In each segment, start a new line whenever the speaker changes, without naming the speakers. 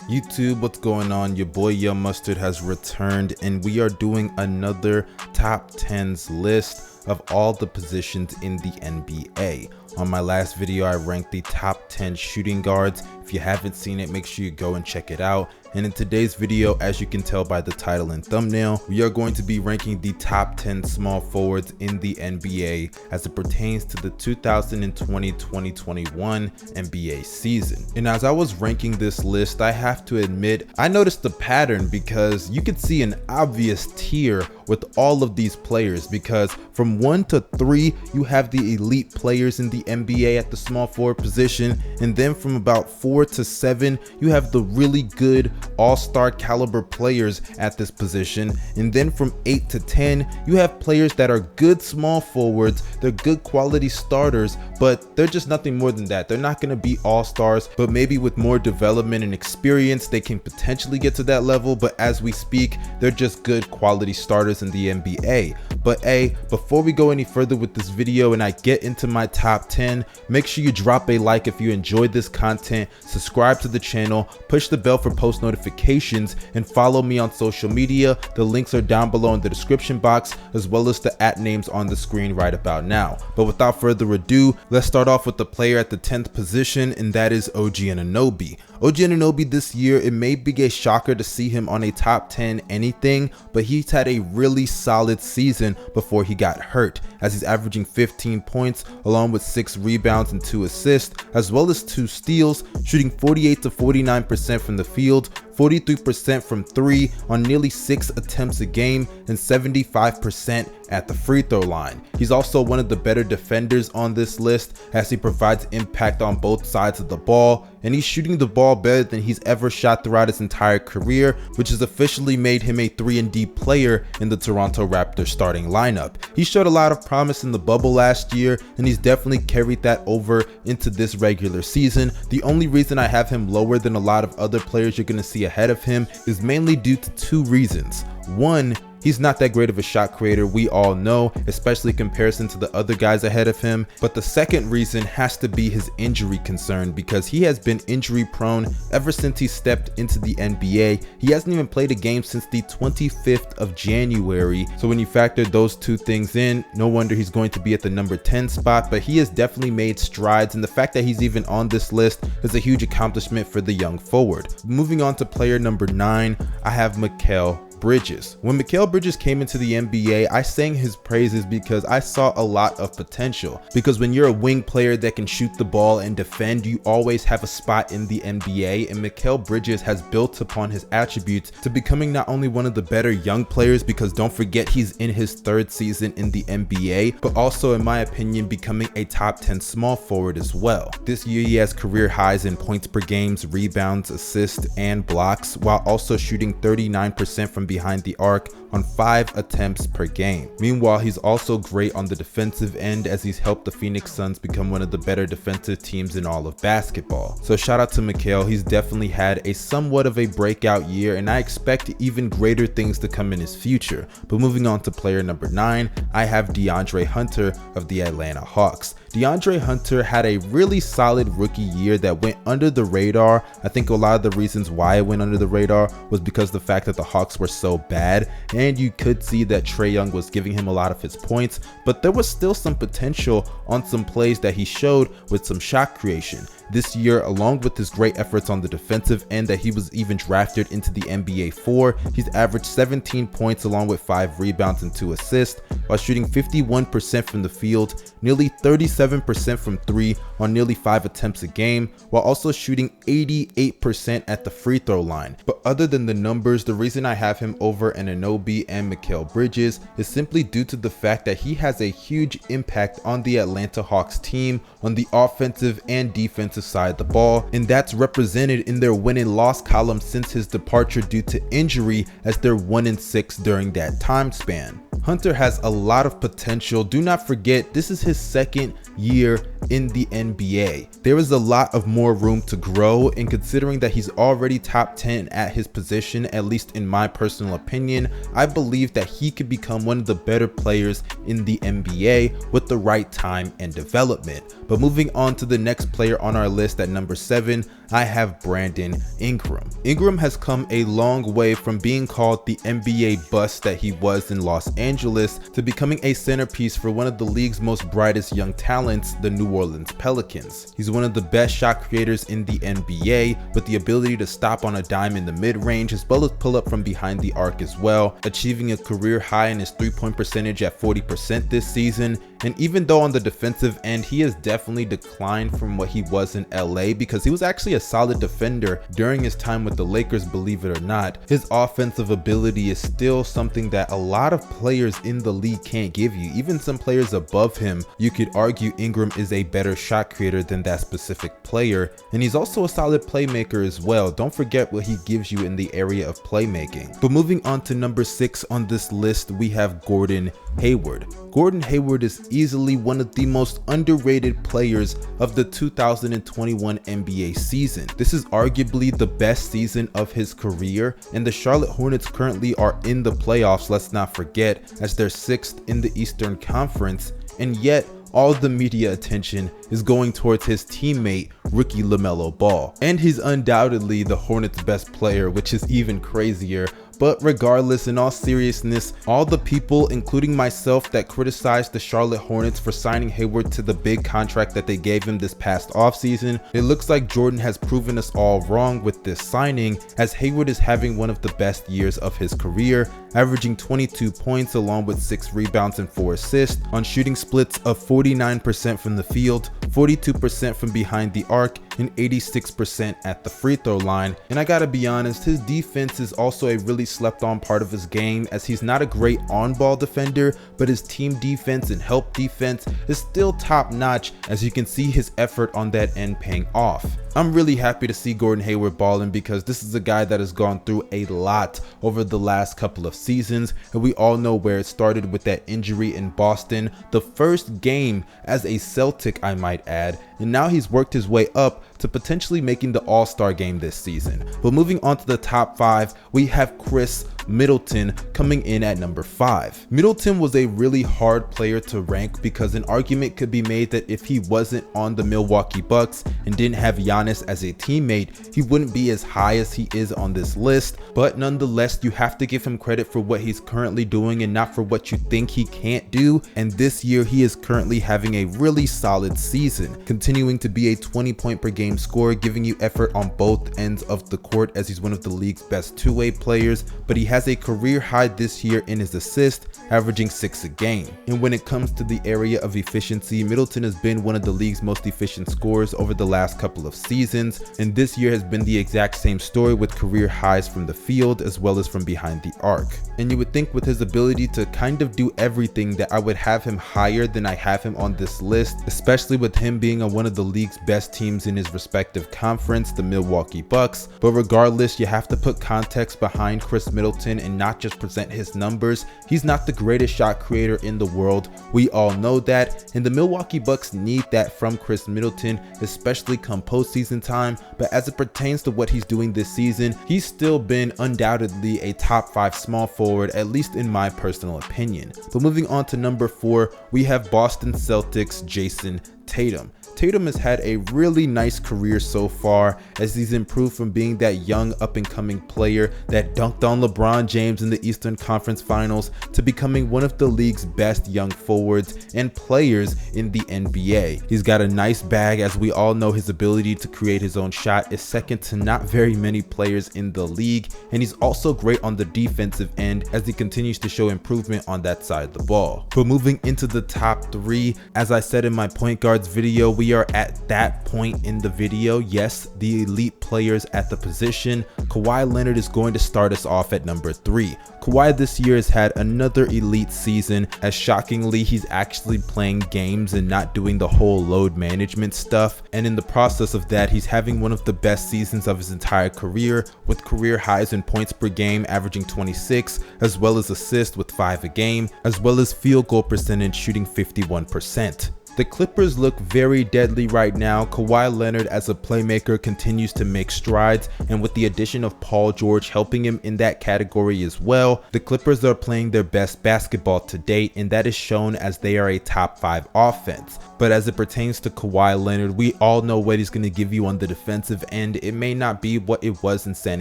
YouTube, what's going on? Your boy Young Mustard has returned, and we are doing another top 10s list of all the positions in the NBA. On my last video, I ranked the top 10 shooting guards. If you haven't seen it, make sure you go and check it out. And in today's video, as you can tell by the title and thumbnail, we are going to be ranking the top 10 small forwards in the NBA as it pertains to the 2020-2021 NBA season. And as I was ranking this list, I have to admit, I noticed a pattern because you could see an obvious tier with all of these players, because from 1 to 3, you have the elite players in the NBA at the small forward position, and then from about 4 to 7, you have the really good all-star caliber players at this position, and then from 8 to 10, you have players that are good small forwards. They're good quality starters, but they're just nothing more than that. They're not going to be all-stars, but maybe with more development and experience, they can potentially get to that level. But as we speak, they're just good quality starters in the NBA. But hey, before we go any further with this video and I get into my top 10, make sure you drop a like if you enjoyed this content, subscribe to the channel, push the bell for post notifications, and follow me on social media. The links are down below in the description box, as well as the @names on the screen right about now. But without further ado, let's start off with the player at the 10th position, and that is OG Anunoby. OG Anunoby this year, it may be a shocker to see him on a top 10 anything, but he's had a really solid season before he got hurt, as he's averaging 15 points along with 6 rebounds and 2 assists, as well as 2 steals, shooting 48 to 49% from the field, 43% from 3 on nearly 6 attempts a game, and 75% at the free throw line. He's also one of the better defenders on this list, as he provides impact on both sides of the ball, and he's shooting the ball better than he's ever shot throughout his entire career, which has officially made him a 3-and-D player in the Toronto Raptors starting lineup. He showed a lot of promise in the bubble last year, and he's definitely carried that over into this regular season. The only reason I have him lower than a lot of other players you're going to see ahead of him is mainly due to 2 reasons. One, he's not that great of a shot creator, we all know, especially in comparison to the other guys ahead of him. But the second reason has to be his injury concern, because he has been injury prone ever since he stepped into the NBA. He hasn't even played a game since the 25th of January. So when you factor those 2 things in, no wonder he's going to be at the number 10 spot, but he has definitely made strides, and the fact that he's even on this list is a huge accomplishment for the young forward. Moving on to player number 9, I have Mikal Bridges. When Mikal Bridges came into the NBA, I sang his praises because I saw a lot of potential. Because when you're a wing player that can shoot the ball and defend, you always have a spot in the NBA, and Mikal Bridges has built upon his attributes to becoming not only one of the better young players, because don't forget he's in his 3rd season in the NBA, but also in my opinion becoming a top 10 small forward as well. This year he has career highs in points per game, rebounds, assists, and blocks, while also shooting 39% from behind the arc on 5 attempts per game. Meanwhile, he's also great on the defensive end, as he's helped the Phoenix Suns become one of the better defensive teams in all of basketball. So shout out to Mikal. He's definitely had a somewhat of a breakout year, and I expect even greater things to come in his future. But moving on to player number 9, I have DeAndre Hunter of the Atlanta Hawks. DeAndre Hunter had a really solid rookie year that went under the radar. I think a lot of the reasons why it went under the radar was because the fact that the Hawks were so bad, and you could see that Trae Young was giving him a lot of his points, but there was still some potential on some plays that he showed with some shot creation. This year, along with his great efforts on the defensive end that he was even drafted into the NBA for, he's averaged 17 points along with 5 rebounds and 2 assists, while shooting 51% from the field, nearly 37% from 3 on nearly 5 attempts a game, while also shooting 88% at the free throw line. But other than the numbers, the reason I have him over Anunoby and Mikal Bridges is simply due to the fact that he has a huge impact on the Atlanta Hawks team on the offensive and defensive side of the ball, and that's represented in their win and loss column since his departure due to injury, as they're 1-6 during that time span. Hunter has a lot of potential. Do not forget, this is his 2nd year in the NBA. There is a lot of more room to grow, and considering that he's already top 10 at his position, at least in my personal opinion, I believe that he could become one of the better players in the NBA with the right time and development. But moving on to the next player on our list at number 7, I have Brandon Ingram. Ingram has come a long way from being called the NBA bust that he was in Los Angeles to becoming a centerpiece for one of the league's most brightest young talents, the New Orleans Pelicans. He's one of the best shot creators in the NBA, with the ability to stop on a dime in the mid-range as well as pull up from behind the arc as well, achieving a career high in his three-point percentage at 40% this season. And even though on the defensive end he has definitely declined from what he was in LA, because he was actually a solid defender during his time with the Lakers, believe it or not, his offensive ability is still something that a lot of players in the league can't give you. Even some players above him, you could argue Ingram is a better shot creator than that specific player, and he's also a solid playmaker as well. Don't forget what he gives you in the area of playmaking. But moving on to number 6 on this list, we have Gordon Hayward. Gordon Hayward is easily one of the most underrated players of the 2021 NBA season. This is arguably the best season of his career, and the Charlotte Hornets currently are in the playoffs, let's not forget, as they're 6th in the Eastern Conference, and yet all the media attention is going towards his teammate, rookie LaMelo Ball. And he's undoubtedly the Hornets' best player, which is even crazier. But regardless, in all seriousness, all the people, including myself, that criticized the Charlotte Hornets for signing Hayward to the big contract that they gave him this past offseason, it looks like Jordan has proven us all wrong with this signing, as Hayward is having one of the best years of his career, averaging 22 points along with 6 rebounds and 4 assists on shooting splits of 49% from the field, 42% from behind the arc, and 86% at the free throw line. And I gotta be honest, his defense is also a really slept on part of his game, as he's not a great on-ball defender, but his team defense and help defense is still top notch, as you can see his effort on that end paying off. I'm really happy to see Gordon Hayward balling, because this is a guy that has gone through a lot over the last couple of seasons, and we all know where it started with that injury in Boston, the first game as a Celtic I might add, and now he's worked his way up to potentially making the All-Star game this season. But moving on to the top 5, we have Chris Middleton coming in at number 5. Middleton was a really hard player to rank, because an argument could be made that if he wasn't on the Milwaukee Bucks and didn't have Giannis as a teammate, he wouldn't be as high as he is on this list. But nonetheless, you have to give him credit for what he's currently doing and not for what you think he can't do. And this year he is currently having a really solid season, continuing to be a 20-point per game scorer, giving you effort on both ends of the court, as he's one of the league's best two-way players. But he has a career high this year in his assists, averaging 6 a game. And when it comes to the area of efficiency, Middleton has been one of the league's most efficient scorers over the last couple of seasons, and this year has been the exact same story, with career highs from the field as well as from behind the arc. And you would think with his ability to kind of do everything that I would have him higher than I have him on this list, especially with him being on one of the league's best teams in his respective conference, the Milwaukee Bucks. But regardless, you have to put context behind Chris Middleton and not just present his numbers. He's not the greatest shot creator in the world, we all know that, and the Milwaukee Bucks need that from Chris Middleton, especially come postseason time. But as it pertains to what he's doing this season, he's still been undoubtedly a top 5 small forward, at least in my personal opinion. But moving on to number 4, we have Boston Celtics Jason Tatum. Tatum has had a really nice career so far, as he's improved from being that young up-and-coming player that dunked on LeBron James in the Eastern Conference Finals to becoming one of the league's best young forwards and players in the NBA. He's got a nice bag, as we all know his ability to create his own shot is second to not very many players in the league, and he's also great on the defensive end as he continues to show improvement on that side of the ball. But moving into the top 3, as I said in my point guards video, we are at that point in the video. Yes, the elite players at the position. Kawhi Leonard is going to start us off at number 3. Kawhi this year has had another elite season, as shockingly he's actually playing games and not doing the whole load management stuff, and in the process of that he's having one of the best seasons of his entire career, with career highs in points per game averaging 26, as well as assists with 5 a game, as well as field goal percentage shooting 51%. The Clippers look very deadly right now. Kawhi Leonard as a playmaker continues to make strides, and with the addition of Paul George helping him in that category as well, the Clippers are playing their best basketball to date, and that is shown as they are a top 5 offense. But as it pertains to Kawhi Leonard, we all know what he's going to give you on the defensive end. It may not be what it was in San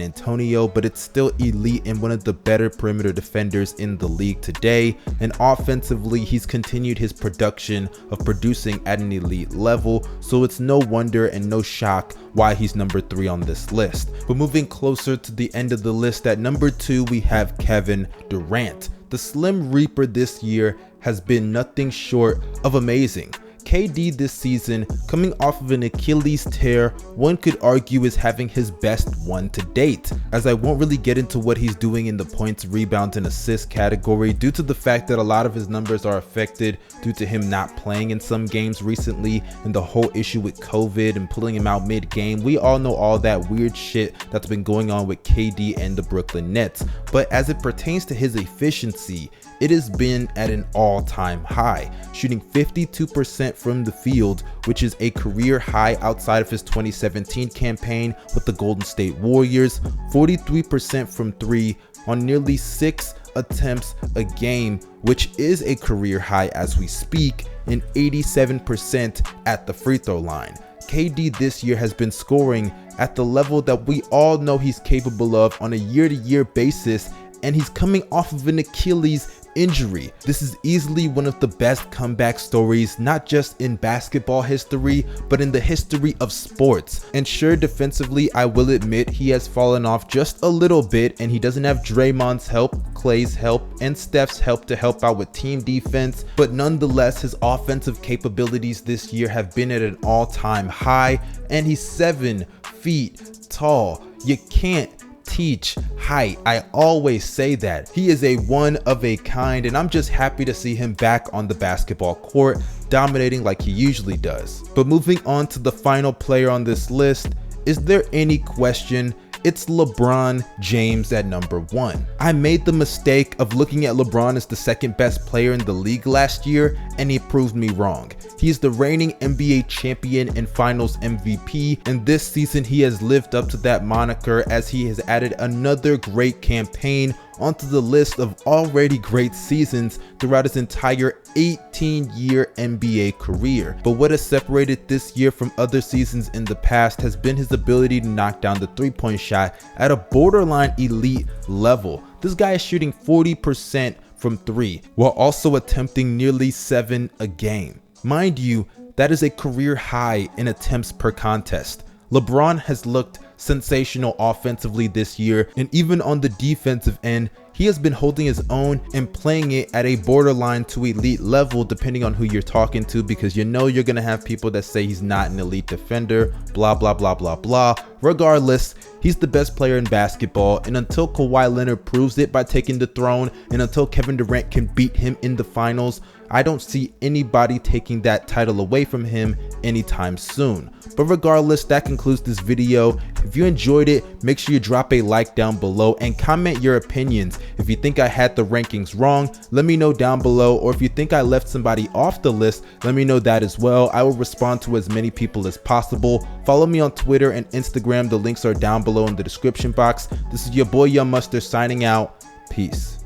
Antonio, but it's still elite and one of the better perimeter defenders in the league today. And offensively, he's continued his production of producing at an elite level, so it's no wonder and no shock why he's number 3 on this list. But moving closer to the end of the list, at number 2 we have Kevin Durant. The Slim Reaper this year has been nothing short of amazing. KD this season, coming off of an Achilles tear, one could argue is having his best one to date, as I won't really get into what he's doing in the points, rebounds, and assists category due to the fact that a lot of his numbers are affected due to him not playing in some games recently and the whole issue with COVID and pulling him out mid-game. We all know all that weird shit that's been going on with KD and the Brooklyn Nets, but as it pertains to his efficiency, it has been at an all-time high, shooting 52% from the field, which is a career high outside of his 2017 campaign with the Golden State Warriors, 43% from 3 on nearly 6 attempts a game, which is a career high as we speak, and 87% at the free throw line. KD this year has been scoring at the level that we all know he's capable of on a year-to-year basis, and he's coming off of an Achilles injury. This is easily one of the best comeback stories, not just in basketball history, but in the history of sports. And sure, defensively, I will admit he has fallen off just a little bit, and he doesn't have Draymond's help, Clay's help, and Steph's help to help out with team defense, but nonetheless, his offensive capabilities this year have been at an all-time high, and he's 7 feet tall. You can't teach height. I always say that. He is a one of a kind, and I'm just happy to see him back on the basketball court, dominating like he usually does. But moving on to the final player on this list, is there any question? It's LeBron James at number 1. I made the mistake of looking at LeBron as the second best player in the league last year, and he proved me wrong. He's the reigning NBA champion and finals MVP, and this season he has lived up to that moniker as he has added another great campaign onto the list of already great seasons throughout his entire 18-year NBA career. But what has separated this year from other seasons in the past has been his ability to knock down the three-point shot at a borderline elite level. This guy is shooting 40% from 3 while also attempting nearly 7 a game. Mind you, that is a career high in attempts per contest. LeBron has looked sensational offensively this year, and even on the defensive end, he has been holding his own and playing it at a borderline to elite level depending on who you're talking to, because you know you're going to have people that say he's not an elite defender, blah blah blah blah blah. Regardless, he's the best player in basketball, and until Kawhi Leonard proves it by taking the throne, and until Kevin Durant can beat him in the finals, I don't see anybody taking that title away from him anytime soon. But regardless, that concludes this video. If you enjoyed it, make sure you drop a like down below and comment your opinions. If you think I had the rankings wrong, let me know down below, or if you think I left somebody off the list, let me know that as well. I will respond to as many people as possible. Follow me on Twitter and Instagram. The links are down below in the description box. This is your boy Young Mustard signing out. Peace.